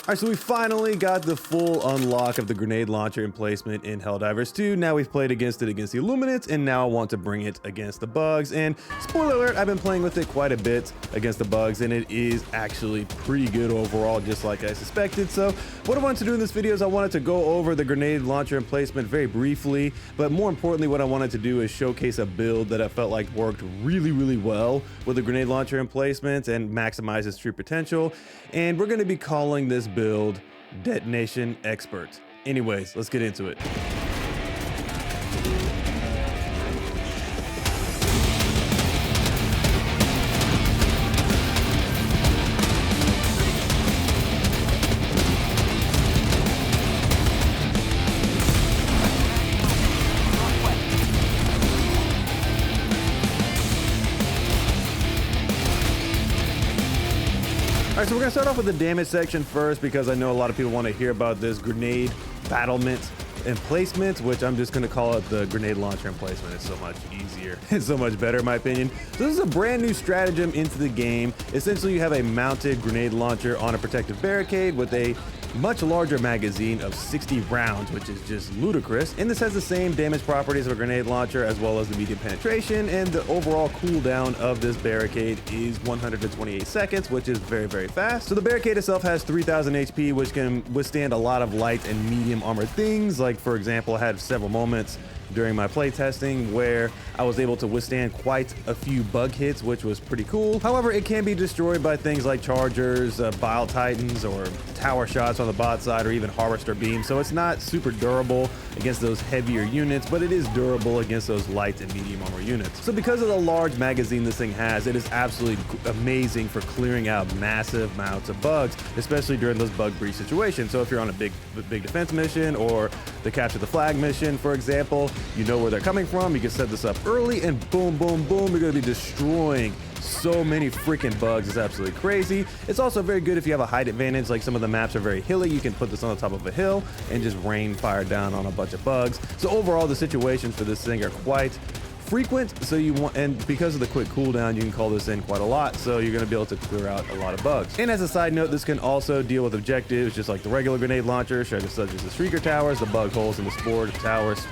Alright, so we finally got the full unlock of the grenade launcher emplacement in Helldivers 2. Now we've played against it against the Illuminates, and now I want to bring it against the bugs. And spoiler alert, I've been playing with it quite a bit against the bugs, and it is actually pretty good overall, just like I suspected. So what I wanted to do in this video is I wanted to go over the grenade launcher emplacement very briefly, but more importantly, what I wanted to do is showcase a build that I felt like worked really well with the grenade launcher emplacement and maximize its true potential. And we're going to be calling this build Detonation Expert. Anyways, let's get into it. Alright, so we're gonna start off with the damage section first because I know a lot of people want to hear about this grenade battlement emplacement, which I'm just gonna call it the grenade launcher emplacement. It's so much easier. It's so much better in my opinion. So this is a brand new stratagem into the game. Essentially, you have a mounted grenade launcher on a protective barricade with a much larger magazine of 60 rounds, which is just ludicrous. And this has the same damage properties of a grenade launcher as well as the medium penetration, and the overall cooldown of this barricade is 128 seconds, which is very fast. So the barricade itself has 3000 HP, which can withstand a lot of light and medium armored things. Like, for example, I had several moments during my playtesting where I was able to withstand quite a few bug hits, which was pretty cool. However, it can be destroyed by things like chargers, bile titans, or tower shots on the bot side, or even harvester beams. So it's not super durable against those heavier units, but it is durable against those light and medium armor units. So because of the large magazine this thing has, it is absolutely amazing for clearing out massive amounts of bugs, especially during those bug breach situations. So if you're on a big defense mission or the capture the flag mission, for example, you know where they're coming from. You can set this up early and boom, you're gonna be destroying so many freaking bugs. It's absolutely crazy. It's also very good if you have a height advantage, like some of the maps are very hilly. You can put this on the top of a hill and just rain fire down on a bunch of bugs. So overall, the situations for this thing are quite frequent. So you want, and because of the quick cooldown, you can call this in quite a lot. So you're going to be able to clear out a lot of bugs. And as a side note, this can also deal with objectives just like the regular grenade launcher, such as the Shrieker towers, the bug holes in the spore towers,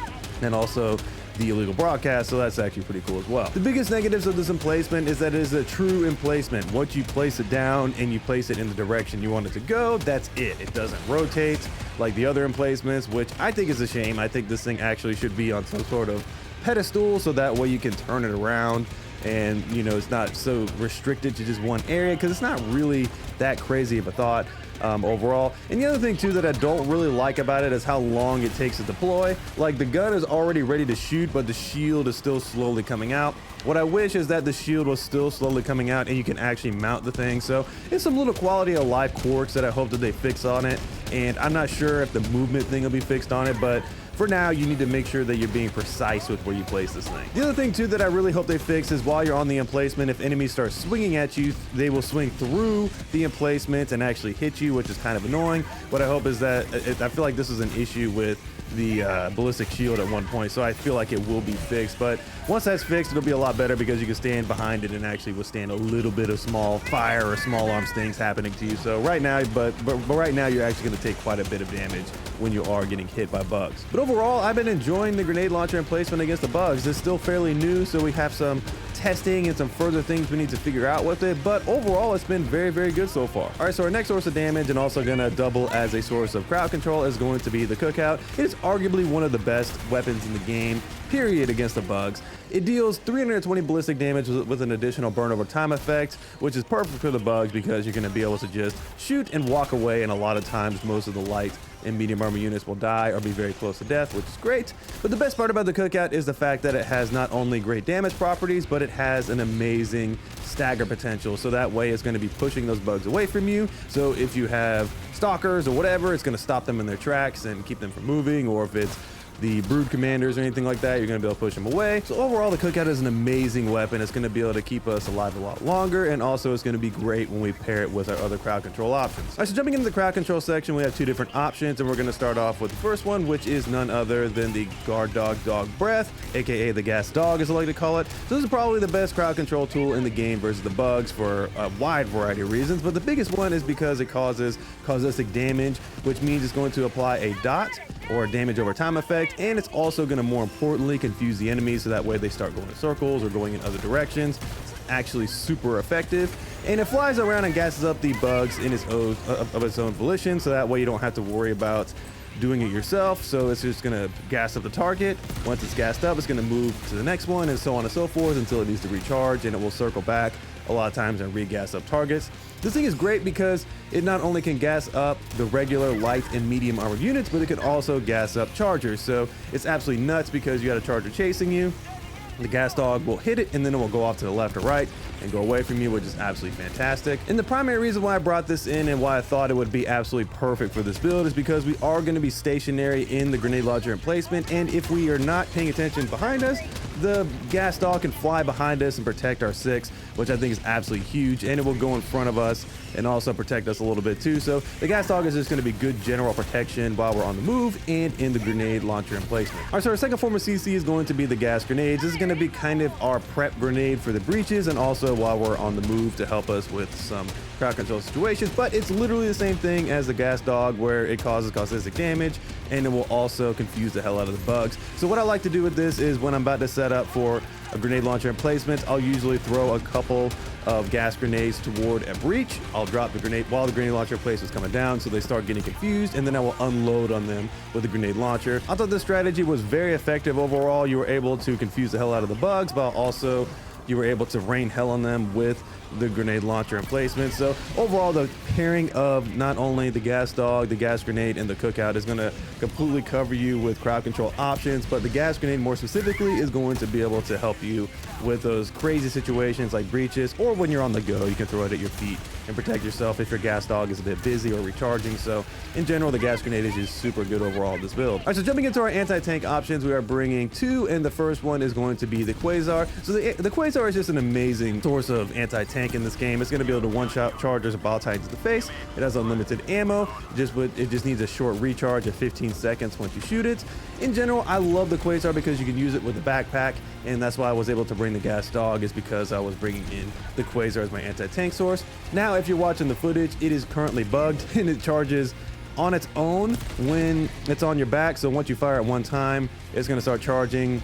and also the illegal broadcast. So that's actually pretty cool as well. The biggest negatives of this emplacement is that it is a true emplacement. Once you place it down and you place it in the direction you want it to go, that's it. It doesn't rotate like the other emplacements, which I think is a shame. I think this thing actually should be on some sort of pedestal, so that way you can turn it around and, you know, it's not so restricted to just one area, because it's not really that crazy of a thought overall. And the other thing too that I don't really like about it is how long it takes to deploy. Like, the gun is already ready to shoot, but the shield is still slowly coming out. What I wish is that the shield was still slowly coming out and you can actually mount the thing. So it's some little quality of life quirks that I hope that they fix on it. And I'm not sure if the movement thing will be fixed on it, but for now, you need to make sure that you're being precise with where you place this thing. The other thing too that I really hope they fix is while you're on the emplacement, if enemies start swinging at you, they will swing through the emplacement and actually hit you, which is kind of annoying. What I hope is that, I feel like this is an issue with the ballistic shield at one point, so I feel like it will be fixed. But once that's fixed, it'll be a lot better because you can stand behind it and actually withstand a little bit of small fire or small arms things happening to you. So right now, but right now, you're actually going to take quite a bit of damage when you are getting hit by bugs. But overall, I've been enjoying the grenade launcher emplacement against the bugs. It's still fairly new, so we have some testing and some further things we need to figure out with it, but overall it's been very good so far. All right, so our next source of damage and also gonna double as a source of crowd control is going to be the Cookout. It is arguably one of the best weapons in the game, period, against the bugs. It deals 320 ballistic damage with an additional burn over time effect, which is perfect for the bugs because you're gonna be able to just shoot and walk away, and a lot of times most of the light and medium armor units will die or be very close to death, which is great. But the best part about the Cookout is the fact that it has not only great damage properties, but it has an amazing stagger potential. So that way it's going to be pushing those bugs away from you. So if you have stalkers or whatever, it's going to stop them in their tracks and keep them from moving. Or if it's the brood commanders or anything like that, you're going to be able to push them away. So overall, the Cookout is an amazing weapon. It's going to be able to keep us alive a lot longer, and also it's going to be great when we pair it with our other crowd control options. All right, so jumping into the crowd control section, we have two different options, and we're going to start off with the first one, which is none other than the guard dog breath, aka the gas dog as I like to call it. So this is probably the best crowd control tool in the game versus the bugs for a wide variety of reasons, but the biggest one is because it causes caustic damage, which means it's going to apply a dot or a damage over time effect, and it's also going to more importantly confuse the enemies so that way they start going in circles or going in other directions. It's actually super effective, and it flies around and gasses up the bugs in its own volition, so that way you don't have to worry about doing it yourself. So it's just gonna gas up the target. Once it's gassed up, it's gonna move to the next one, and so on and so forth until it needs to recharge, and it will circle back a lot of times and re-gas up targets. This thing is great because it not only can gas up the regular light and medium armored units, but it can also gas up chargers. So it's absolutely nuts because you got a charger chasing you. The gas dog will hit it, and then it will go off to the left or right and go away from you, which is absolutely fantastic. And the primary reason why I brought this in and why I thought it would be absolutely perfect for this build is because we are going to be stationary in the grenade launcher emplacement, and if we are not paying attention behind us, the gas dog can fly behind us and protect our 6, which I think is absolutely huge, and it will go in front of us and also protect us a little bit too. So the gas dog is just going to be good general protection while we're on the move and in the grenade launcher emplacement. All right, so our second form of CC is going to be the gas grenades. This is going to be kind of our prep grenade for the breaches, and also while we're on the move to help us with some crowd control situations, but it's literally the same thing as the gas dog, where it causes caustic damage, and it will also confuse the hell out of the bugs. So what I like to do with this is when I'm about to set up for a grenade launcher emplacement, I'll usually throw a couple of gas grenades toward a breach. I'll drop the grenade while the grenade launcher emplacement is coming down, so they start getting confused, and then I will unload on them with the grenade launcher. I thought this strategy was very effective overall. You were able to confuse the hell out of the bugs, but also you were able to rain hell on them with the grenade launcher emplacement. So overall, the pairing of not only the gas dog, the gas grenade, and the Cookout is going to completely cover you with crowd control options, but the gas grenade more specifically is going to be able to help you with those crazy situations like breaches, or when you're on the go, you can throw it at your feet and protect yourself if your gas dog is a bit busy or recharging. So in general, the gas grenade is just super good overall in this build. All right, so jumping into our anti-tank options, we are bringing 2, and the first one is going to be the Quasar. So the Quasar is just an amazing source of anti-tank in this game. It's going to be able to one-shot chargers and ball titans to the face. It has unlimited ammo. It just needs a short recharge of 15 seconds once you shoot it. In general, I love the Quasar because you can use it with the backpack, and that's why I was able to bring the gas dog, is because I was bringing in the Quasar as my anti-tank source. Now, if you're watching the footage, it is currently bugged and it charges on its own when it's on your back. So once you fire at one time, it's going to start charging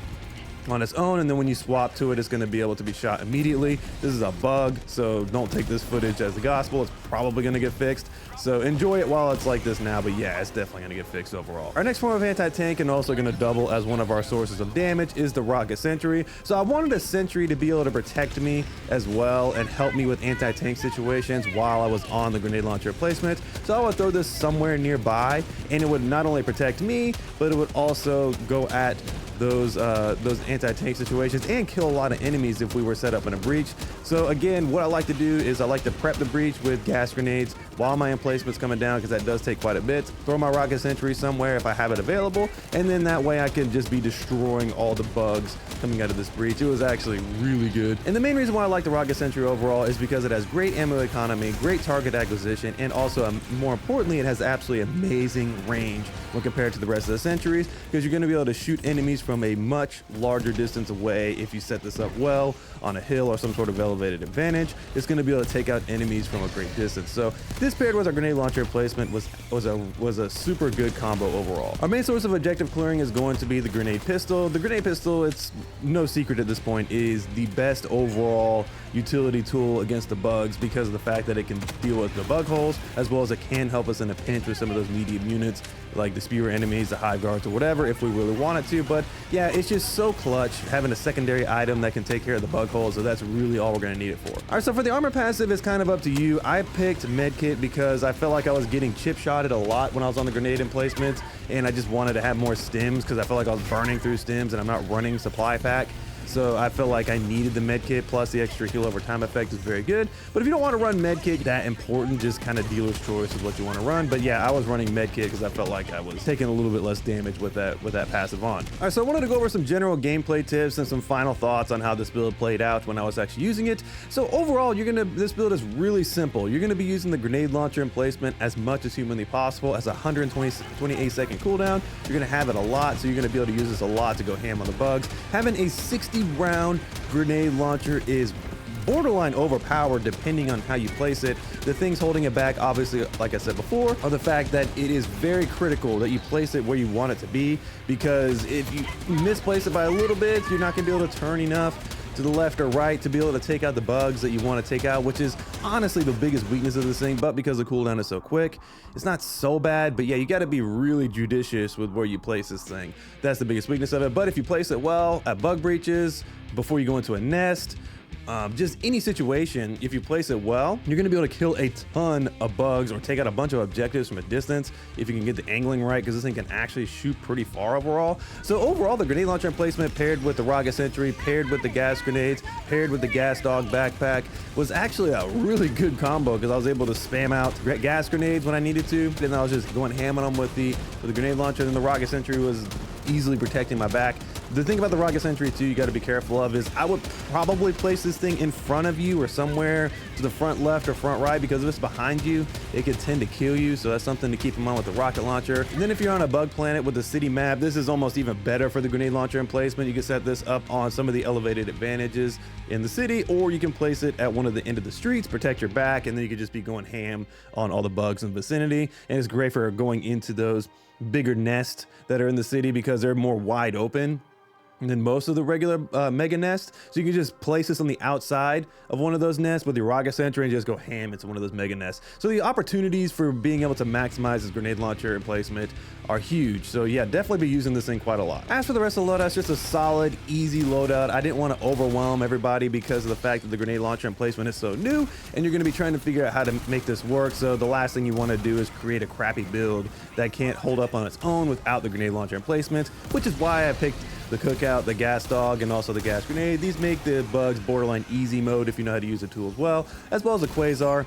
on its own, and then when you swap to it, it's going to be able to be shot immediately. This is a bug, so don't take this footage as the gospel. It's probably going to get fixed, so enjoy it while it's like this now, but yeah, it's definitely going to get fixed overall. Our next form of anti-tank, and also going to double as one of our sources of damage, is the rocket sentry. So I wanted a sentry to be able to protect me as well and help me with anti-tank situations while I was on the grenade launcher placement. So I would throw this somewhere nearby, and it would not only protect me, but it would also go at those anti-tank situations and kill a lot of enemies if we were set up in a breach. So again, what I like to do is I like to prep the breach with gas grenades while my emplacement's coming down, because that does take quite a bit. Throw my rocket sentry somewhere if I have it available, and then that way I can just be destroying all the bugs coming out of this breach. It was actually really good. And the main reason why I like the rocket sentry overall is because it has great ammo economy, great target acquisition, and also more importantly, it has absolutely amazing range when compared to the rest of the sentries, because you're going to be able to shoot enemies from a much larger distance away if you set this up well on a hill or some sort of elevated advantage. It's going to be able to take out enemies from a great distance. So this paired with our grenade launcher placement was a super good combo overall. Our main source of objective clearing is going to be the grenade pistol. The grenade pistol, it's no secret at this point, is the best overall utility tool against the bugs because of the fact that it can deal with the bug holes, as well as it can help us in a pinch with some of those medium units like the spear enemies, the hive guards, or whatever if we really wanted to. But yeah, it's just so clutch having a secondary item that can take care of the bug holes, so that's really all we're going to need it for. All right, so for the armor passive, it's kind of up to you. I picked medkit because I felt like I was getting chip shotted a lot when I was on the grenade emplacements, and I just wanted to have more stims because I felt like I was burning through stims and I'm not running supply pack. so I felt like I needed the medkit, plus the extra heal over time effect is very good. But if you don't want to run medkit that important, just kind of dealer's choice is what you want to run. But yeah, I was running medkit because I felt like I was taking a little bit less damage with that passive on. All right, so I wanted to go over some general gameplay tips and some final thoughts on how this build played out when I was actually using it. So overall, this build is really simple. You're gonna be using the grenade launcher emplacement as much as humanly possible. As a 128-second cooldown, you're gonna have it a lot, so you're gonna be able to use this a lot to go ham on the bugs. Having a 60-round grenade launcher is borderline overpowered depending on how you place it. The things holding it back, obviously, like I said before, are the fact that it is very critical that you place it where you want it to be, because if you misplace it by a little bit, you're not gonna be able to turn enough to the left or right to be able to take out the bugs that you want to take out, which is honestly the biggest weakness of this thing. But because the cooldown is so quick, it's not so bad. But yeah, you got to be really judicious with where you place this thing. That's the biggest weakness of it. But if you place it well at bug breaches, before you go into a nest, just any situation, if you place it well, you're gonna be able to kill a ton of bugs or take out a bunch of objectives from a distance if you can get the angling right, because this thing can actually shoot pretty far overall. So overall, the grenade launcher emplacement paired with the rocket sentry, paired with the gas grenades, paired with the gas dog backpack was actually a really good combo, because I was able to spam out gas grenades when I needed to, and I was just going ham on them with the grenade launcher, and then the rocket sentry was easily protecting my back. The thing about the rocket sentry too, you got to be careful of, is I would probably place this thing in front of you or somewhere to the front left or front right, because if it's behind you, it could tend to kill you. So that's something to keep in mind with the rocket launcher. And then if you're on a bug planet with the city map, this is almost even better for the grenade launcher emplacement. You can set this up on some of the elevated advantages in the city, or you can place it at one of the end of the streets, protect your back, and then you can just be going ham on all the bugs in the vicinity. And it's great for going into those bigger nests that are in the city, because they're more wide open than most of the regular mega nests. So you can just place this on the outside of one of those nests with your rocket sentry and just go ham into one of those mega nests. So the opportunities for being able to maximize this grenade launcher emplacement are huge. So yeah, definitely be using this thing quite a lot. As for the rest of the loadouts, just a solid, easy loadout. I didn't want to overwhelm everybody because of the fact that the grenade launcher emplacement is so new, and you're going to be trying to figure out how to make this work. So the last thing you want to do is create a crappy build that can't hold up on its own without the grenade launcher emplacement, which is why I picked the Cookout, the gas dog, and also the gas grenade. These make the bugs borderline easy mode if you know how to use the tool as well as the Quasar.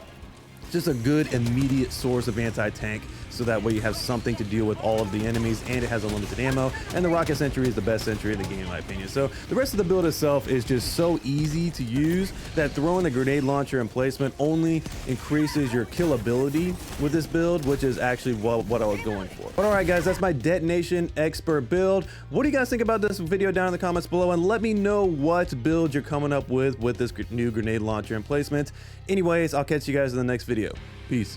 Just a good immediate source of anti-tank, so that way you have something to deal with all of the enemies, and it has unlimited ammo. And the rocket sentry is the best sentry in the game, in my opinion. So the rest of the build itself is just so easy to use that throwing the grenade launcher emplacement only increases your killability with this build, which is actually what I was going for. But all right, guys, that's my Detonation expert build. What do you guys think about this video down in the comments below, and let me know what build you're coming up with this new grenade launcher emplacement. Anyways, I'll catch you guys in the next video. Peace.